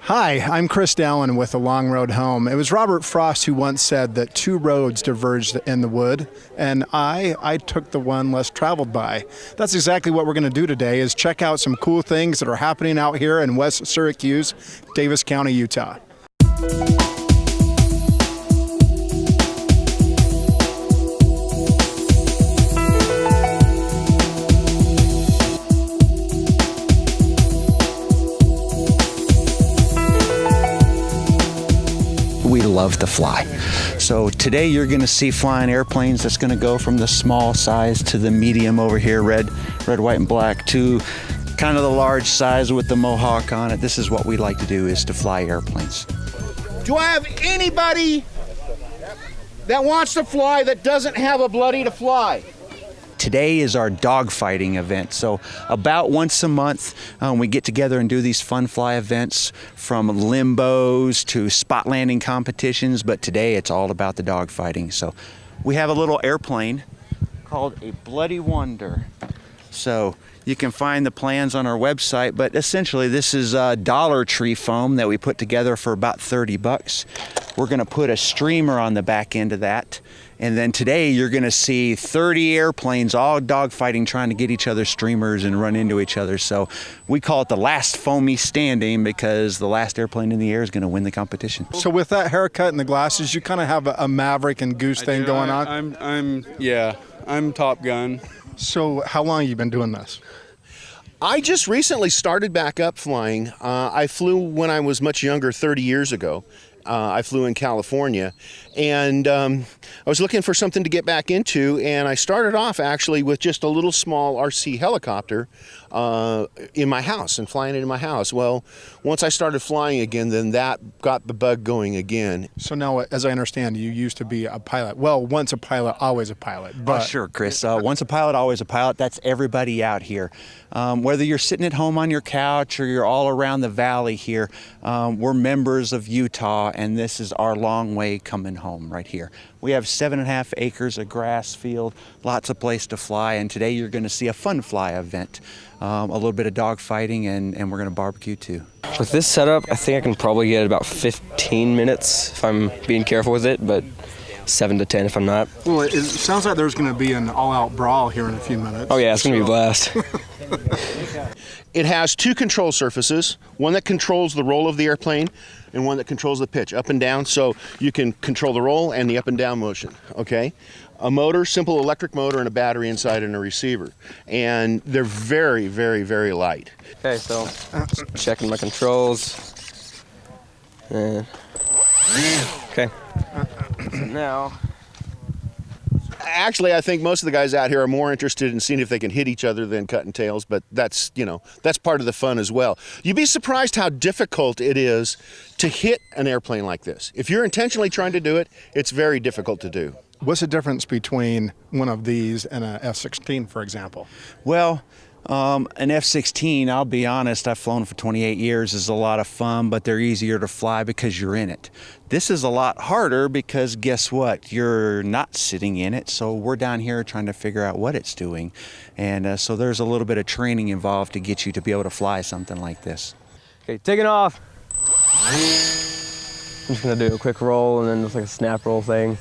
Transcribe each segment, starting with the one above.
Hi, I'm Chris Dallin with The Long Road Home. It was Robert Frost who once said that two roads diverged in the wood, and I took the one less traveled by. That's exactly what we're going to do today, is check out some cool things that are happening out here in West Syracuse, Davis County, Utah. We love to fly. So today you're going to see flying airplanes that's going to go from the small size to the medium over here, red, white, and black, to kind of the large size with the Mohawk on it. This is what we like to do, is to fly airplanes. Do I have anybody that wants to fly that doesn't have a bloody to fly? Today is our dogfighting event. So about once a month, we get together and do these fun fly events, from limbos to spot landing competitions. But today it's all about the dogfighting. So we have a little airplane called a Bloody Wonder. So you can find the plans on our website, but essentially this is Dollar Tree foam that we put together for about 30 bucks. We're gonna put a streamer on the back end of that. And then today you're gonna see 30 airplanes all dogfighting, trying to get each other streamers and run into each other. So we call it the last foamy standing, because the last airplane in the air is gonna win the competition. So with that haircut and the glasses, you kind of have a Maverick and Goose thing going on? I'm Top Gun. So how long have you been doing this? I just recently started back up flying. I flew when I was much younger, 30 years ago. I flew in California, and I was looking for something to get back into, and I started off actually with just a little small RC helicopter in my house and flying it in my house. Well, once I started flying again, then that got the bug going again. So now, as I understand, you used to be a pilot. Well, once a pilot, always a pilot. But Sure, Chris. Once a pilot, always a pilot. That's everybody out here. Whether you're sitting at home on your couch or you're all around the valley here, we're members of Utah, and this is our long way coming home right here. We have 7.5 acres of grass field, lots of place to fly, and today you're going to see a fun fly event. A little bit of dog fighting, and we're going to barbecue too. With this setup, I think I can probably get about 15 minutes if I'm being careful with it, but 7 to 10 if I'm not. Well, it sounds like there's going to be an all-out brawl here in a few minutes. Oh yeah, it's going to be a blast. It has two control surfaces, one that controls the roll of the airplane and one that controls the pitch, up and down, so you can control the roll and the up and down motion, okay? A motor, simple electric motor, and a battery inside, and a receiver. And they're very, very, very light. Okay, so checking my controls. And okay. So now, actually, I think most of the guys out here are more interested in seeing if they can hit each other than cutting tails, but that's, that's part of the fun as well. You'd be surprised how difficult it is to hit an airplane like this. If you're intentionally trying to do it, it's very difficult to do. What's the difference between one of these and an F-16, for example? Well, an F-16, I'll be honest, I've flown for 28 years, is a lot of fun, but they're easier to fly because you're in it. This is a lot harder because guess what? You're not sitting in it, so we're down here trying to figure out what it's doing. And so there's a little bit of training involved to get you to be able to fly something like this. okay, taking off. I'm just going to do a quick roll and then just like a snap roll thing.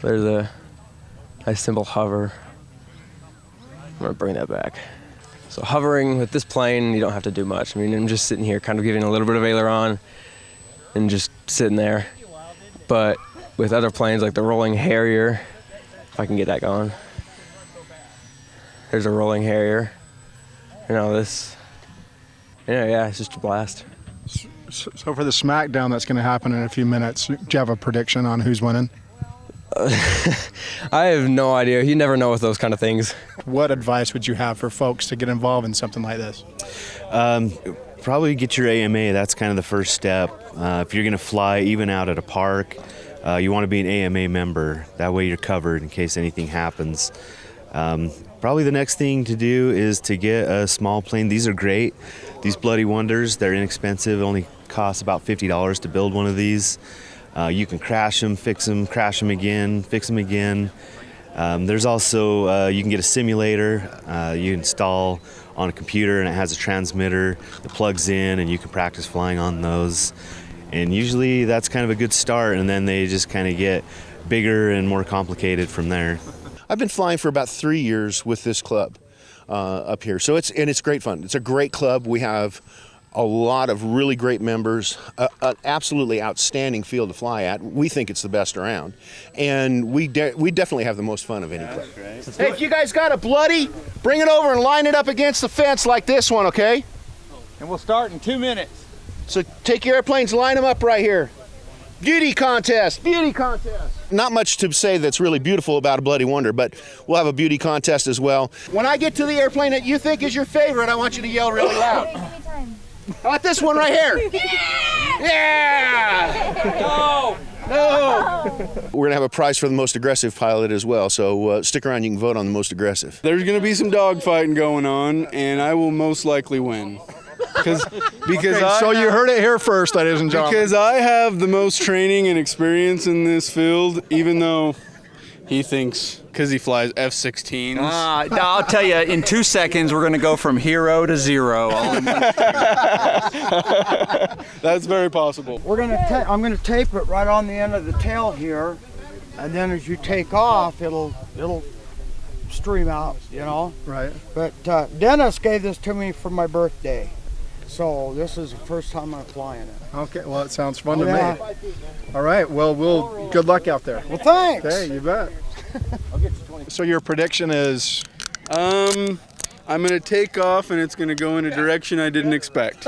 There's a nice simple hover. I'm going to bring that back. So hovering with this plane, you don't have to do much. I mean, I'm just sitting here kind of giving a little bit of aileron and just sitting there. But with other planes like the Rolling Harrier, if I can get that going. There's a Rolling Harrier. This, yeah, it's just a blast. So for the smackdown that's going to happen in a few minutes, do you have a prediction on who's winning? I have no idea. You never know with those kind of things. What advice would you have for folks to get involved in something like this? Probably get your AMA. That's kind of the first step. If you're going to fly even out at a park, you want to be an AMA member. That way you're covered in case anything happens. Probably the next thing to do is to get a small plane. These are great. These Bloody Wonders, they're inexpensive. It only costs about $50 to build one of these. You can crash them, fix them, crash them again, fix them again. There's also, you can get a simulator you install on a computer, and it has a transmitter that plugs in, and you can practice flying on those. And usually that's kind of a good start, and then they just kind of get bigger and more complicated from there. I've been flying for about 3 years with this club up here, so it's great fun. It's a great club. We have a lot of really great members, an absolutely outstanding field to fly at. We think it's the best around, and we definitely have the most fun of any club. Hey, if you guys got a bloody, bring it over and line it up against the fence like this one, okay? And we'll start in 2 minutes. So take your airplanes, line them up right here. Beauty contest, beauty contest. Not much to say that's really beautiful about a Bloody Wonder, but we'll have a beauty contest as well. When I get to the airplane that you think is your favorite, I want you to yell really loud. Anytime. How about this one right here? Yeah! No! We're gonna have a prize for the most aggressive pilot as well, so stick around, you can vote on the most aggressive. There's going to be some dogfighting going on, and I will most likely win. Because So you heard it here first, ladies and gentlemen. Because I have the most training and experience in this field, even though he thinks, because he flies F-16s. I'll tell you, in 2 seconds, we're going to go from hero to zero. That's very possible. I'm gonna tape it right on the end of the tail here, and then as you take off, it'll stream out, you know. Right. But Dennis gave this to me for my birthday, so this is the first time I'm flying it. Okay, well, it sounds fun to Yeah. me. All right, well, good luck out there. Well, thanks. Okay, you bet. So your prediction is? I'm going to take off, and it's going to go in a direction I didn't expect.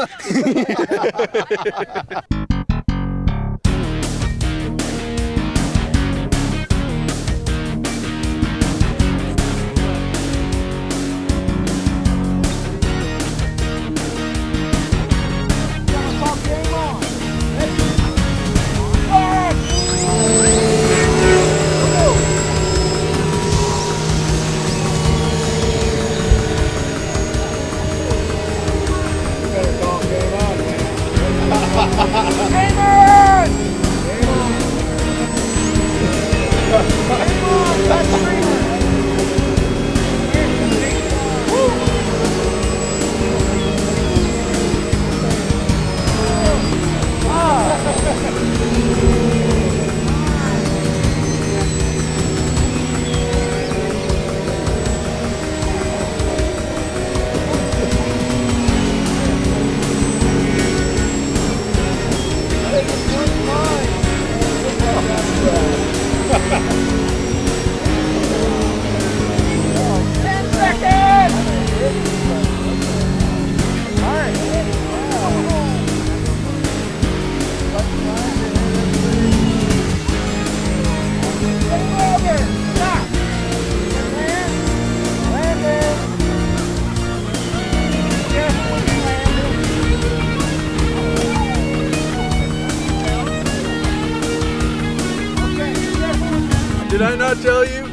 Did I not tell you?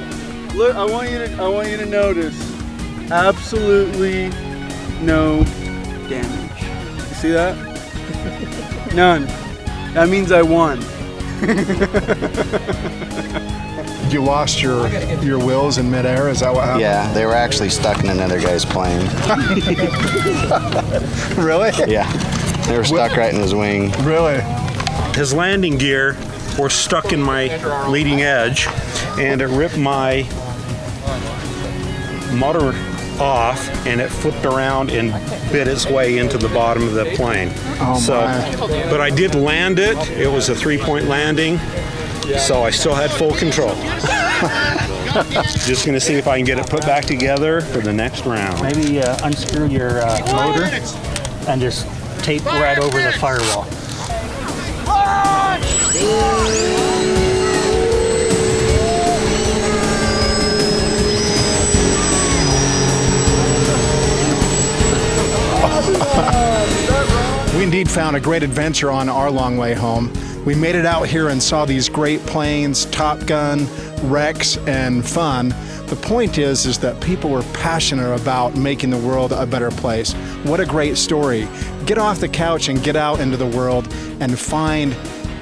Look, I want you to notice. Absolutely no damage. You see that? None. That means I won. You lost your wheels in midair. Is that what happened? Yeah, they were actually stuck in another guy's plane. Really? Yeah, they were stuck right in his wing. Really? His landing gear were stuck in my leading edge, and it ripped my motor off, and it flipped around and bit its way into the bottom of the plane. Oh my. But I did land it. It was a 3-point landing, so I still had full control. Just gonna see if I can get it put back together for the next round. Maybe unscrew your motor and just tape right over the firewall. We indeed found a great adventure on our long way home. We made it out here and saw these great planes, Top Gun, wrecks, and fun. The point is that people were passionate about making the world a better place. What a great story. Get off the couch and get out into the world and find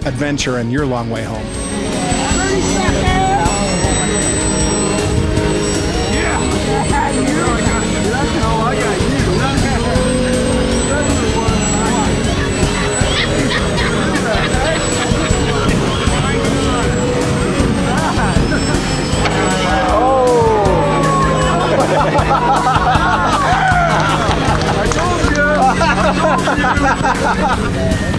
adventure in your long way home. 30 seconds! Yeah! I got you. I told you.